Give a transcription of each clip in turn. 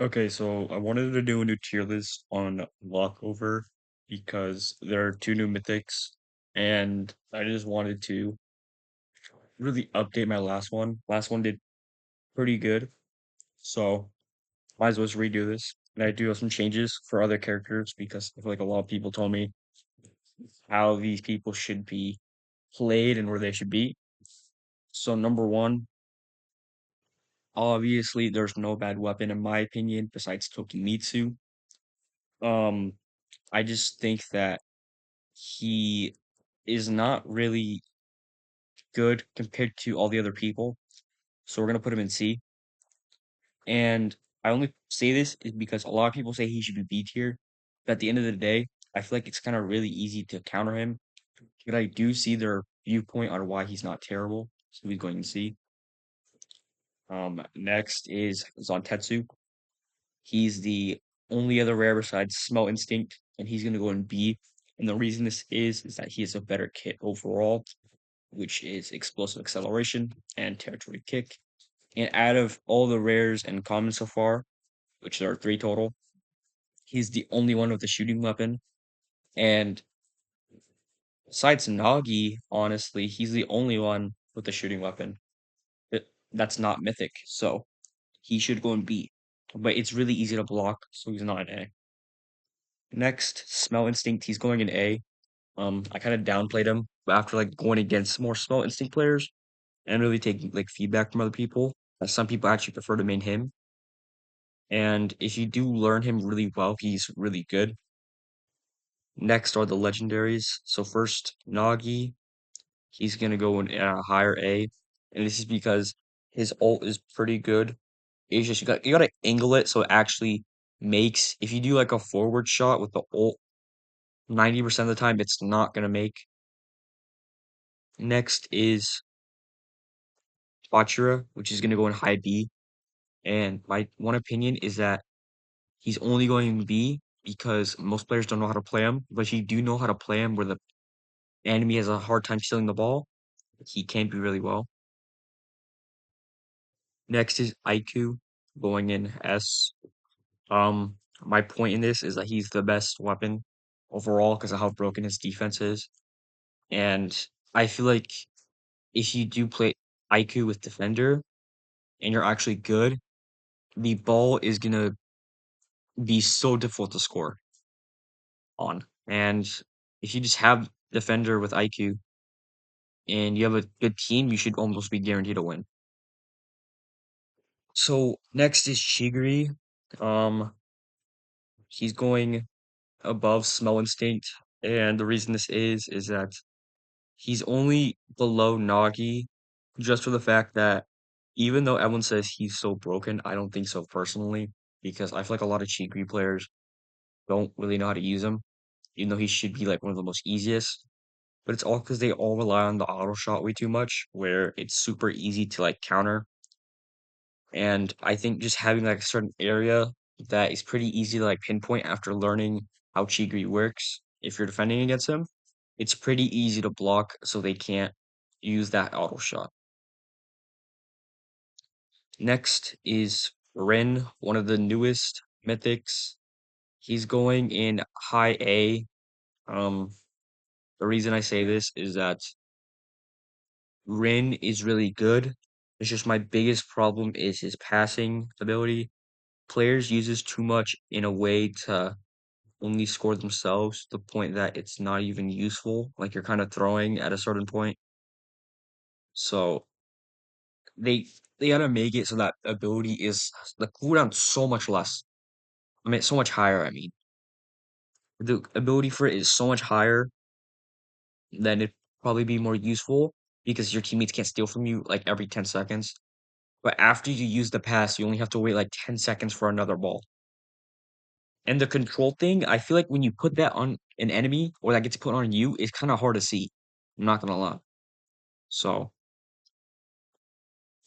Okay, so I wanted to do a new tier list on Lockover because there are two new mythics, and I just wanted to really update my last one. Last one did pretty good, so might as well just redo this. And I do have some changes for other characters because I feel like a lot of people told me how these people should be played and where they should be. So number one, obviously there's no bad weapon in my opinion besides Tokimitsu. Um, I just think that he is not really good compared to all the other people. So we're gonna put him in C. And I only say this is because a lot of people say he should be B tier. But at the end of the day, I feel like it's kind of really easy to counter him. But I do see their viewpoint on why he's not terrible. So he's going in C. Next is Zantetsu. He's the only other rare besides Smell Instinct, and he's gonna go in B. And the reason this is that he has a better kit overall, which is explosive acceleration and territory kick. And out of all the rares and commons so far, which there are three total, he's the only one with a shooting weapon. And besides Nagi, honestly, he's the only one with a shooting weapon that's not mythic. So he should go in B. But it's really easy to block, so he's not an A. Next, Smell Instinct, he's going in A. I kind of downplayed him after like going against more Smell Instinct players and really taking like feedback from other people. Some people actually prefer to main him. And if you do learn him really well, he's really good. Next are the legendaries. So first, Nagi, he's gonna go in a higher A, and this is because his ult is pretty good. It's just you gotta angle it so it actually makes. If you do like a forward shot with the ult, 90% of the time it's not gonna make. Next is Bachira, which is gonna go in high B. And my one opinion is that he's only going B because most players don't know how to play him. But if you do know how to play him where the enemy has a hard time stealing the ball, he can be really well. Next is IQ going in S. My point in this is that he's the best weapon overall because of how broken his defense is. And I feel like if you do play IQ with defender and you're actually good, the ball is gonna be so difficult to score on. And if you just have defender with IQ and you have a good team, you should almost be guaranteed to win. So next is Chigiri. Um, he's going above Smell Instinct, and the reason this is that he's only below Nagi just for the fact that even though everyone says he's so broken, I don't think so personally because I feel like a lot of Chigiri players don't really know how to use him, even though he should be like one of the most easiest. But it's all because they all rely on the auto shot way too much, where it's super easy to like counter. And I think just having like a certain area that is pretty easy to like pinpoint after learning how Chigri works, if you're defending against him, it's pretty easy to block so they can't use that auto shot. Next is Rin, one of the newest mythics. He's going in high A. Um, the reason I say this is that Rin is really good. It's just my biggest problem is his passing ability. Players use this too much in a way to only score themselves to the point that it's not even useful. Like you're kind of throwing at a certain point. So they they gotta make it so that ability is the cooldown so much less. I mean, so much higher. I mean, the ability for it is so much higher than it probably be more useful because your teammates can't steal from you like every 10 seconds. But after you use the pass, you only have to wait like 10 seconds for another ball. And the control thing, I feel like when you put that on an enemy or that gets put on you, it's kind of hard to see. I'm not gonna lie. So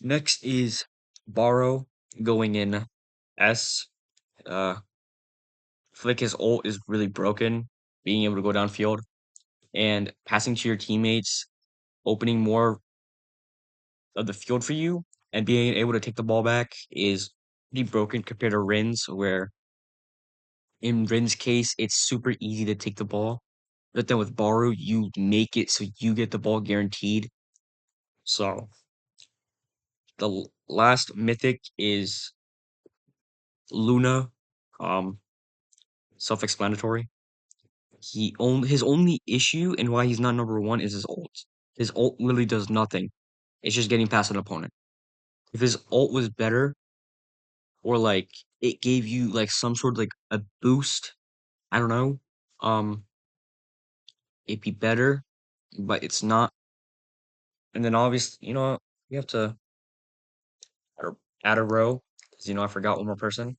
next is Borrow going in S. Uh, Flick his ult is really broken, being able to go downfield and passing to your teammates, opening more of the field for you, and being able to take the ball back is pretty broken compared to Rin's, where in Rin's case, it's super easy to take the ball. But then with Baru, you make it so you get the ball guaranteed. So the last Mythic is Luna. Um, Self-explanatory. His only issue and why he's not number one is his ult. His ult literally does nothing. It's just getting past an opponent. If his ult was better, or like it gave you like some sort of like a boost, I don't know, um, it'd be better, but it's not. And then obviously, you have to add add a row, because I forgot one more person.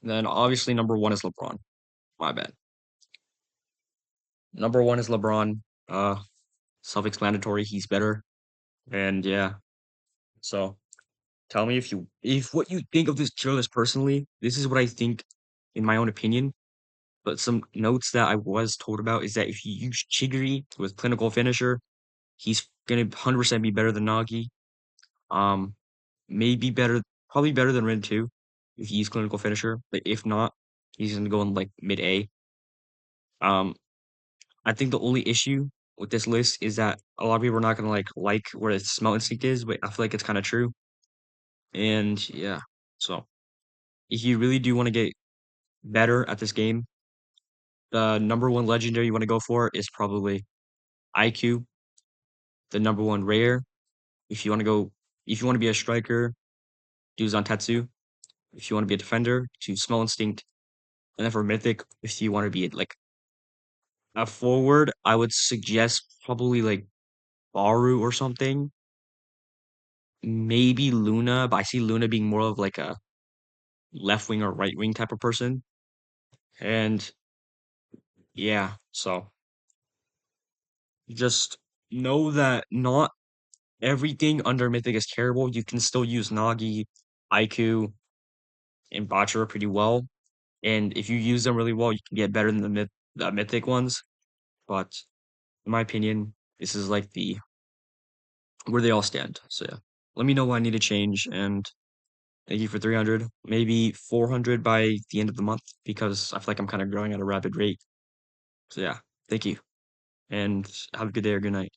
And then obviously number one is LeBron. My bad. Number one is LeBron. Uh, Self-explanatory. He's better, and yeah. So tell me if what you think of this tier list personally. This is what I think in my own opinion. But some notes that I was told about is that if you use Chigiri with clinical finisher, he's gonna 100% be better than Nagi. Um, maybe better, probably better than Rin 2 if you use clinical finisher. But if not, he's gonna go in like mid A. Um, I think the only issue with this list is that a lot of people are not gonna like where the smell instinct is, but I feel like it's kind of true. And yeah, so if you really do want to get better at this game, the number one legendary you want to go for is probably IQ, the number one rare. If you want to go, if you want to be a striker, do Zantetsu. If you want to be a defender, do Smell Instinct. And then for Mythic, if you want to be like a forward, I would suggest probably like Baru or something. Maybe Luna, but I see Luna being more of like a left wing or right wing type of person. And yeah, so just know that not everything under Mythic is terrible. You can still use Nagi, IQ, and Bachara pretty well. And if you use them really well, you can get better than the Mythic ones. But in my opinion, this is like the where they all stand. So yeah. Let me know what I need to change, and thank you for 300, maybe 400 by the end of the month, because I feel like I'm kind of growing at a rapid rate. So yeah, thank you, and have a good day or good night.